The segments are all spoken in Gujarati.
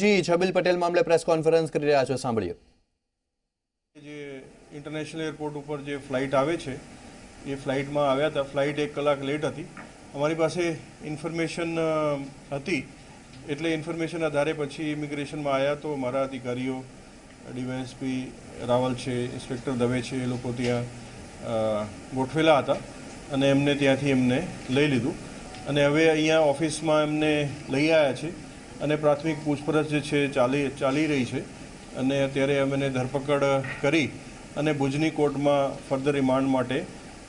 જી છબીલ પટેલ મામલે પ્રેસ કોન્ફરન્સ કરી રહ્યા છો, સાંભળીએ. જે ઇન્ટરનેશનલ એરપોર્ટ ઉપર જે ફ્લાઇટ આવે છે એ ફ્લાઇટમાં આવ્યા હતા. ફ્લાઇટ 1 કલાક લેટ હતી. અમારી પાસે ઇન્ફોર્મેશન હતી એટલે ઇન્ફોર્મેશન આધારે પછી ઇમિગ્રેશનમાં આવ્યા તો મારા અધિકારીઓ ડીવાયએસપી રાવલ છે, ઇન્સ્પેક્ટર દવે છે, એ લોકો ત્યાં ગોઠવેલા હતા અને એમને ત્યાંથી એમને લઈ લીધું અને હવે અહીંયા ઓફિસમાં એમને લઈ આવ્યા છે અને પ્રાથમિક પૂછપરછ જે છે ચાલી રહી છે અને અત્યારે અમને ધરપકડ કરી અને ભુજની કોર્ટમાં ફર્ધર રિમાન્ડ માટે,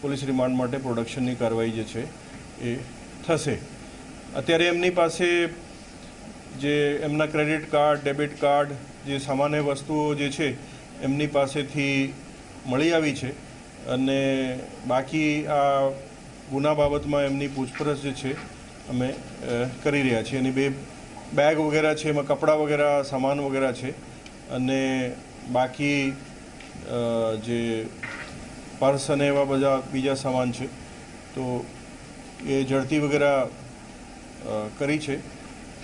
પોલીસ રિમાન્ડ માટે પ્રોડક્શનની કાર્યવાહી જે છે એ થશે. અત્યારે એમની પાસે જે એમના ક્રેડિટ કાર્ડ, ડેબિટ કાર્ડ, જે સામાન્ય વસ્તુઓ જે છે એમની પાસેથી મળી આવી છે અને બાકી આ ગુના બાબતમાં એમની પૂછપરછ જે છે અમે કરી રહ્યા છીએ. એની 2 બેગ વગેરે છે, એમાં કપડાં વગેરે, સામાન વગેરે છે અને બાકી જે પર્સ અને એવા બધા બીજા સામાન છે તો એ ઝડપી વગેરે કરી છે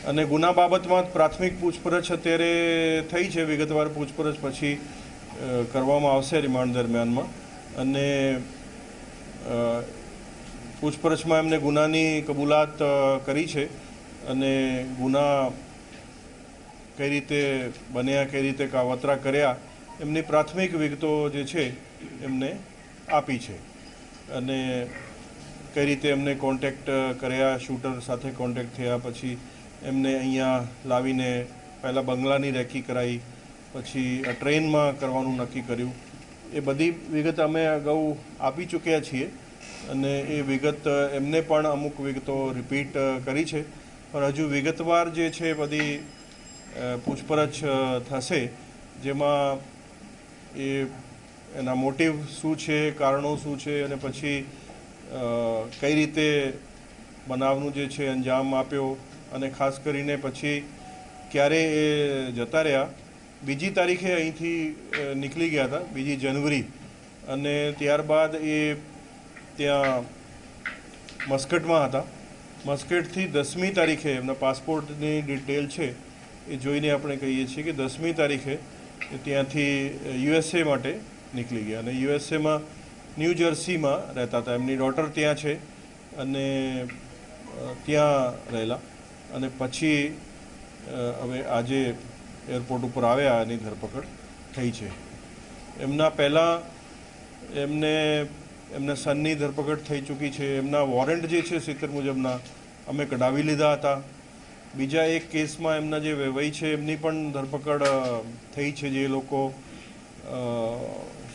અને ગુના બાબતમાં પ્રાથમિક પૂછપરછ અત્યારે થઈ છે. વિગતવાર પૂછપરછ પછી કરવામાં આવશે રિમાન્ડ દરમિયાનમાં અને પૂછપરછમાં એમને ગુનાની કબૂલાત કરી છે અને ગુના કઈ રીતે બન્યા, કઈ રીતે કાવતરા કર્યા, એમની પ્રાથમિક વિગતો જે છે એમને આપી છે અને કઈ રીતે એમને કોન્ટેક્ટ કર્યા, શૂટર સાથે કોન્ટેક્ટ થયા, પછી એમને અહીંયા લાવીને પહેલાં બંગલાની રેકી કરાવી, પછી ટ્રેનમાં કરવાનું નક્કી કર્યું. એ બધી વિગત અમે અગાઉ આપી ચૂક્યા છીએ અને એ વિગત એમને પણ અમુક વિગતો રિપીટ કરી છે, પણ હજુ વિગતવાર જે છે બધી પૂછપરછ થશે જેમાં એના મોટિવ શું છે, કારણો શું છે અને પછી કઈ રીતે બનાવનું જે છે અંજામ આપ્યો અને ખાસ કરીને પછી ક્યારે એ જતા રહ્યા. 2જી તારીખે અહીંથી નીકળી ગયા હતા, 2 જનવરી, અને ત્યારબાદ એ ત્યાં મસ્કટમાં હતા. મસ્કટથી 10મી તારીખે એમના પાસપોર્ટની ડિટેલ છે એ જોઈને આપણે કહીએ છીએ કે 10મી તારીખે ત્યાંથી USA માટે નીકળી ગયા અને USAમાં ન્યૂ જર્સીમાં રહેતા હતા. એમની ડોટર ત્યાં છે અને ત્યાં રહેલા અને પછી હવે આજે એરપોર્ટ ઉપર આવ્યા, એની ધરપકડ થઈ છે. એમના પહેલાં એમના સનની ધરપકડ થઈ ચૂકી છે. એમના વોરંટ જે છે 70 મુજબના અમે કઢાવી લીધા હતા. બીજા એક કેસમાં એમના જે વય છે એમની પણ ધરપકડ થઈ છે. જે લોકો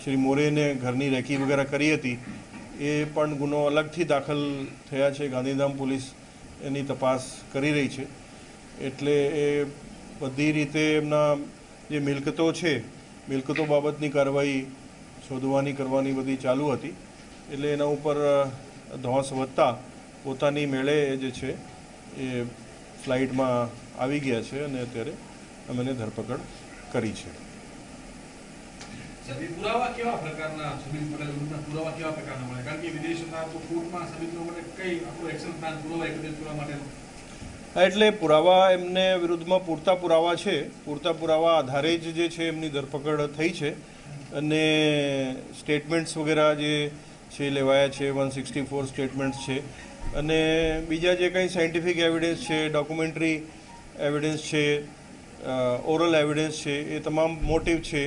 શ્રી મોરેને ઘરની રેકી વગેરે કરી હતી એ પણ ગુનો અલગથી દાખલ થયા છે. ગાંધીધામ પોલીસ એની તપાસ કરી રહી છે. એટલે એ બધી રીતે એમના જે મિલકતો છે, મિલકતો બાબતની કાર્યવાહી શોધવાની કરવાની બધી ચાલુ હતી. એટલે એના ઉપર ધોંસ વધતા પોતાની મેળે જે છે એ ફ્લાઇટમાં આવી ગયા છે અને અત્યારે અમે એને ધરપકડ કરી છે. પુરાવા કેવા પ્રકારના છબીલ પટેલ વિરુદ્ધના પુરાવા કેવા પ્રકારના મળે? કારણ કે વિદેશના કોર્ટમાં છબીલ માટે કઈ આપણું એક્શન પ્લાન પુરાવા એકત્રિત કરવા માટેનો? એટલે પુરાવા એમને વિરુદ્ધમાં પૂરતા પુરાવા છે. પૂરતા પુરાવા આધારે જે છે એમની ધરપકડ થઈ છે અને સ્ટેટમેન્ટ્સ વગેરે જે છે લેવાયા છે. 164 સ્ટેટમેન્ટ્સ છે અને બીજા જે કંઈ સાયન્ટિફિક એવિડન્સ છે, ડોક્યુમેન્ટરી એવિડન્સ છે, ઓરલ એવિડન્સ છે, એ તમામ મોટિવ છે,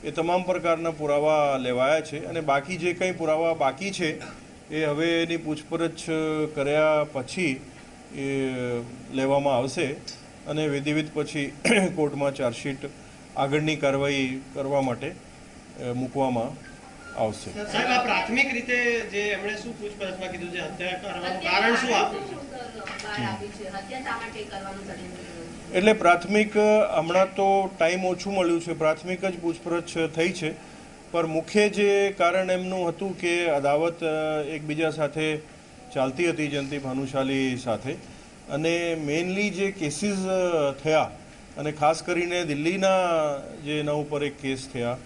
એ તમામ પ્રકારના પુરાવા લેવાયા છે અને બાકી જે કંઈ પુરાવા બાકી છે એ હવે એની પૂછપરછ કર્યા પછી એ લેવામાં આવશે અને વિધિવિધ પછી કોર્ટમાં ચાર્જશીટ આગળની કાર્યવાહી કરવા માટે મૂકવામાં આવશે. સાહેબ, આ પ્રાથમિક રીતે જે એમણે શું પૂછપરછમાં કીધું છે, હત્યા કરવાનું કારણ શું આપ્યું? એટલે પ્રાથમિક હમણાં તો ટાઈમ ઓછું મળ્યું છે, પ્રાથમિક જ પૂછપરછ થઈ છે. પર મુખ્ય જે કારણ એમનું હતું કે અદાવત એકબીજા સાથે ચાલતી હતી જયંતિ ભાનુશાલી સાથે અને મેઇનલી જે કેસીસ થયા અને ખાસ કરીને દિલ્હીના જે એના ઉપર એક કેસ થયા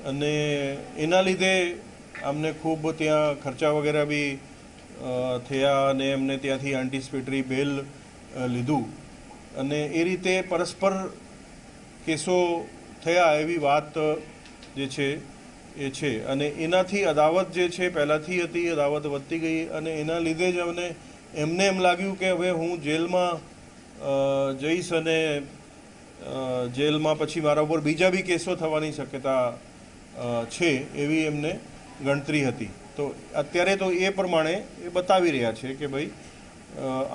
અને એના લીધે અમને ખૂબ ત્યાં ખર્ચા વગેરે બી થયા અને એમને ત્યાંથી એન્ટિસિપેટરી બેલ લીધું અને એ રીતે પરસ્પર કેસો થયા એવી વાત જે છે એ છે. અને એનાથી અદાવત જે છે પહેલાંથી હતી, અદાવત વધતી ગઈ અને એના લીધે જ એમને એમ લાગ્યું કે હવે હું જેલમાં જઈશ અને જેલમાં પછી મારા ઉપર બીજા બી કેસો થવાની શક્યતા છે એવી એમને ગણતરી હતી. તો અત્યારે તો એ પ્રમાણે એ બતાવી રહ્યા છે કે ભાઈ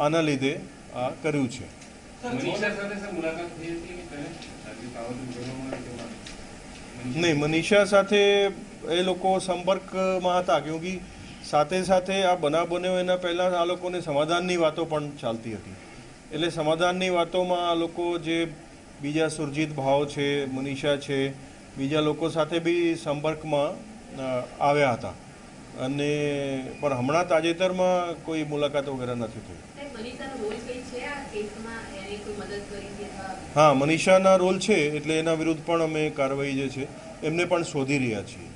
આના લીધે આ કર્યું છે. નહીં, મનીષા સાથે એ લોકો સંપર્કમાં હતા, કેમકે સાથે સાથે આ બનાવ બન્યો એના પહેલાં આ લોકોને સમાધાનની વાતો પણ ચાલતી હતી. એટલે સમાધાનની વાતોમાં આ લોકો જે બીજા સુરજીત ભાવ છે, મનીષા છે, બીજા લોકો સાથે બી સંપર્કમાં આવ્યા હતા. અને પણ હમણાં તાજેતરમાં કોઈ મુલાકાત વગેરે નથી થઈ. હા, મનીષાના રોલ છે એટલે એના વિરુદ્ધ પણ અમે કાર્યવાહી જે છે એમને પણ શોધી રહ્યા છીએ.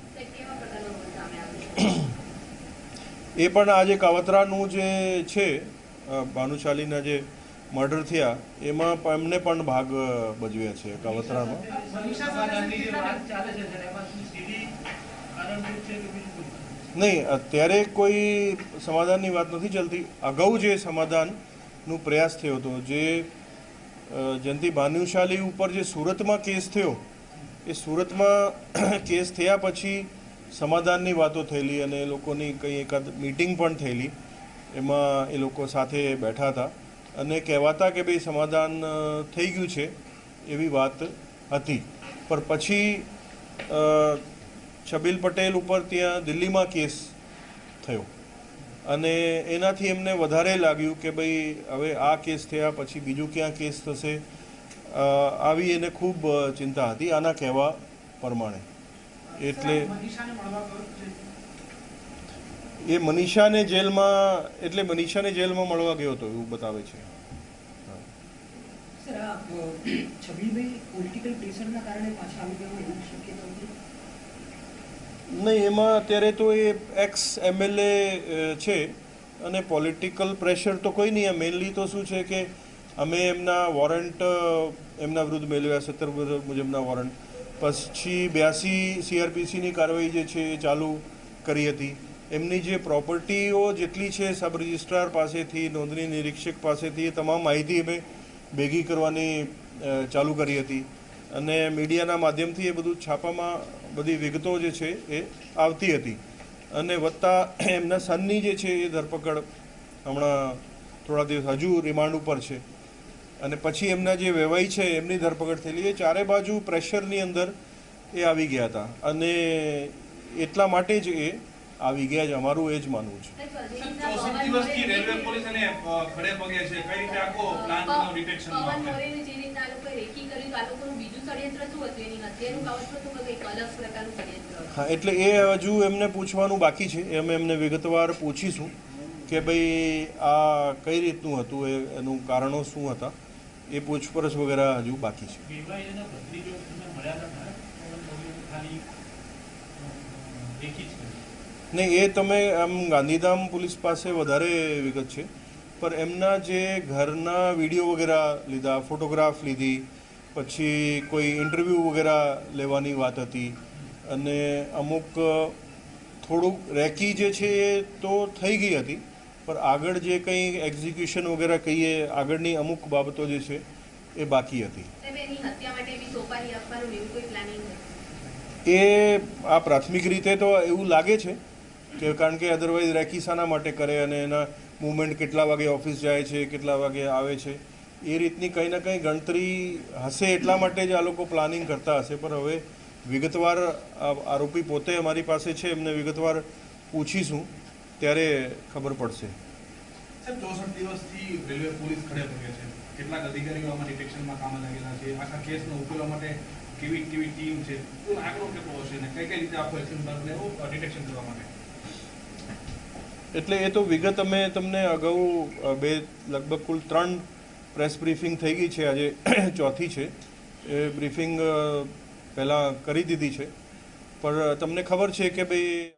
એ પણ આજે કાવતરાનું જે છે ભાનુશાલીના જે મર્ડર થયા એમાં એમને પણ ભાગ ભજવ્યા છે કાવતરામાં. નહીં, અત્યારે કોઈ સમાધાનની વાત નથી ચાલતી. અગાઉ જે સમાધાનનો પ્રયાસ થયો હતો, જે જયંતિ ભાનુશાલી ઉપર જે સુરતમાં કેસ થયો, એ સુરતમાં કેસ થયા પછી સમાધાનની વાતો થયેલી અને એ લોકોની કંઈ એકાદ મિટિંગ પણ થયેલી. એમાં એ લોકો સાથે બેઠા હતા અને કહેવાતા કે ભાઈ સમાધાન થઈ ગયું છે એવી વાત હતી. પણ પછી છબીલ પટેલ ઉપર ત્યાં દિલ્હીમાં કેસ થયો અને એનાથી એમને વધારે લાગ્યું કે ભાઈ હવે આ કેસ થયા પછી બીજું ક્યાં કેસ થશે, આવી એને ખૂબ ચિંતા હતી આના કહેવા પ્રમાણે. એટલે એ મનીષાને જેલમાં મળવા ગયો હતો એવું બતાવે છે. નહીં, એમાં અત્યારે તો એ એક્સ MLA છે અને પોલિટિકલ પ્રેશર તો કોઈ નહીં. મેઇનલી તો શું છે કે અમે એમના વોરંટ એમના વિરુદ્ધ મેળવ્યા, 17 મુજબના વોરંટ. પછી 82 CRPCની કાર્યવાહી જે છે એ ચાલુ કરી હતી. એમની જે પ્રોપર્ટીઓ જેટલી છે સબ રજિસ્ટ્રાર પાસેથી, નોંધણી નિરીક્ષક પાસેથી, એ તમામ માહિતી અમે ભેગી કરવાની ચાલુ કરી હતી અને મીડિયાના માધ્યમથી એ બધું છાપામાં બધી વિગતો જે છે એ આવતી હતી. અને વત્તા એમના સનની જે છે એ ધરપકડ હમણાં થોડા દિવસ હજુ રિમાન્ડ ઉપર છે અને પછી એમના જે વેવાઈ છે એમની ધરપકડ થયેલી. એ ચારે બાજુ પ્રેશરની અંદર એ આવી ગયા હતા અને એટલા માટે જ એ આવી ગયા છે, અમારું એ જ માનવું છે. હા, એટલે એ હજુ એમને પૂછવાનું બાકી છે. અમે એમને વિગતવાર પૂછીશું કે ભાઈ આ કઈ રીતનું હતું, એનું કારણો શું હતા, એ પૂછપરછ વગેરે હજુ બાકી છે. નહીં, એ તમે આમ ગાંધીધામ પોલીસ પાસે વધારે વિગત છે, પણ એમના જે ઘરના વિડીયો વગેરે લીધા, ફોટોગ્રાફ લીધી, પછી કોઈ ઇન્ટરવ્યૂ વગેરે લેવાની વાત હતી અને અમુક થોડુંક રેકી જે છે એ તો થઈ ગઈ હતી, પણ આગળ જે કંઈ એક્ઝિક્યુશન વગેરે કહીએ આગળની અમુક બાબતો જે છે એ બાકી હતી. એ આ પ્રાથમિક રીતે તો એવું લાગે છે કે કારણ કે અધરવાઇઝ રેકી શાના માટે કરે અને એના મૂવમેન્ટ કેટલા વાગે ઓફિસ જાય છે, કેટલા વાગે આવે છે, એ રીતની કંઈ ના કંઈ ગણતરી હશે. એટલા માટે જ આ લોકો પ્લાનિંગ કરતા હશે. પણ હવે વિગતવાર આરોપી પોતે અમારી પાસે છે, એમને વિગતવાર પૂછીશું ત્યારે ખબર પડશે. 64 દિવસથી રેલવે પોલીસ ખડે પગે છે. કેટલાક અધિકારીઓ આમાં ડિટેક્શનમાં કામ લાગેલા છે. આખા કેસનો ઉકેલવા માટે કેવી ટીમ છે, આંકડો કેટલો હશે ને કઈ રીતે આખો એક્શન ડિટેક્શન કરવા માટે? એટલે એ તો વિગત અમે તમને અગાઉ લગભગ કુલ 3 પ્રેસ બ્રીફિંગ થઈ ગઈ છે, આજે ચોથી છે. એ બ્રીફિંગ પહેલાં કરી દીધી છે, પણ તમને ખબર છે કે ભાઈ